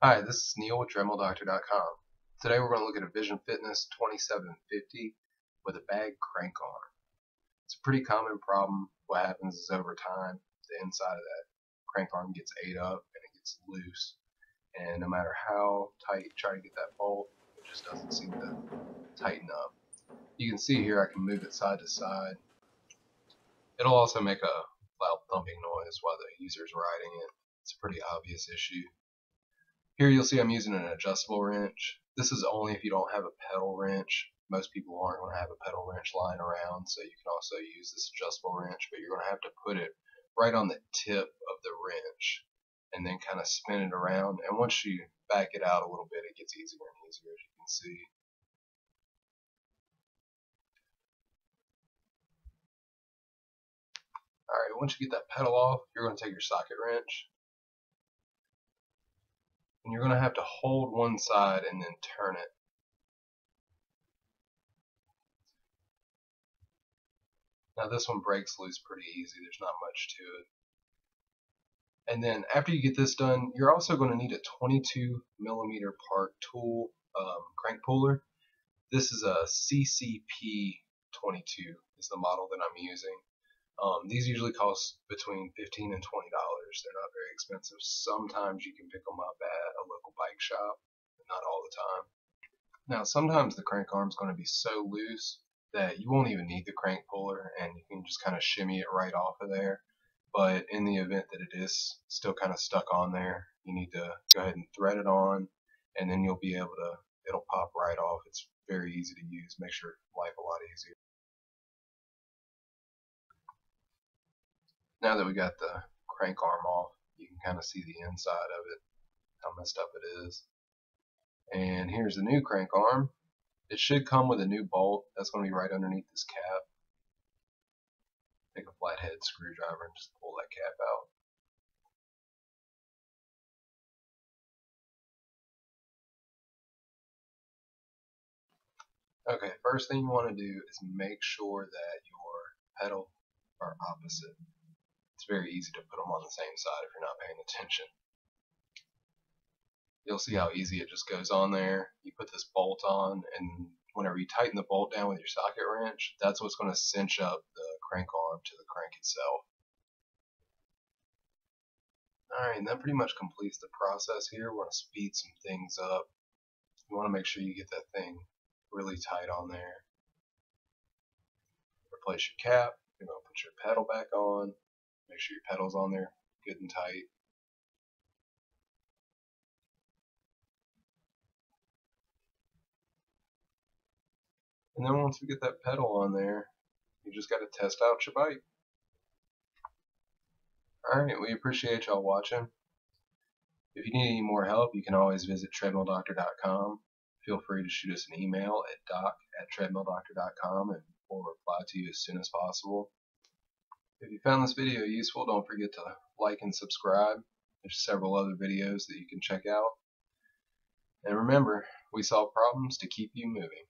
Hi, this is Neil with TreadmillDoctor.com. Today we're going to look at a Vision Fitness 2750 with a bag crank arm. It's a pretty common problem. What happens is over time, the inside of that crank arm gets ate up and it gets loose. And no matter how tight you try to get that bolt, it just doesn't seem to tighten up. You can see here I can move it side to side. It'll also make a loud thumping noise while the user's riding it. It's a pretty obvious issue. Here you'll see I'm using an adjustable wrench. This is only if you don't have a pedal wrench. Most people aren't going to have a pedal wrench lying around, so you can also use this adjustable wrench, but you're going to have to put it right on the tip of the wrench and then kind of spin it around. And once you back it out a little bit, it gets easier and easier, as you can see. Alright, once you get that pedal off, you're going to take your socket wrench and you're going to have to hold one side and then turn it. Now this one breaks loose pretty easy, there's not much to it. And then after you get this done, you're also going to need a 22mm part tool crank puller. This is a CCP 22 is the model that I'm using. These usually cost between $15 and $20. They're not very expensive. Sometimes you can pick them up at a local bike shop, but not all the time. Now sometimes the crank arm is going to be so loose that you won't even need the crank puller and you can just kind of shimmy it right off of there. But in the event that it is still kind of stuck on there, you need to go ahead and thread it on, and then you'll be able to, it'll pop right off. It's very easy to use, makes your life a lot easier. Now that we got the crank arm off, you can kind of see the inside of it, how messed up it is. And here's the new crank arm. It should come with a new bolt that's going to be right underneath this cap. Take a flathead screwdriver and just pull that cap out. Okay, first thing you want to do is make sure that your pedals are opposite. It's very easy to put them on the same side if you're not paying attention. You'll see how easy it just goes on there. You put this bolt on, and whenever you tighten the bolt down with your socket wrench, that's what's going to cinch up the crank arm to the crank itself. Alright, and that pretty much completes the process here. We're going to speed some things up. You want to make sure you get that thing really tight on there. Replace your cap. You're going to put your pedal back on. Make sure your pedal's on there good and tight. And then once we get that pedal on there, you just got to test out your bike. Alright, we appreciate y'all watching. If you need any more help, you can always visit TreadmillDoctor.com. Feel free to shoot us an email at doc@treadmilldoctor.com and we'll reply to you as soon as possible. If you found this video useful, don't forget to like and subscribe. There's several other videos that you can check out. And remember, we solve problems to keep you moving.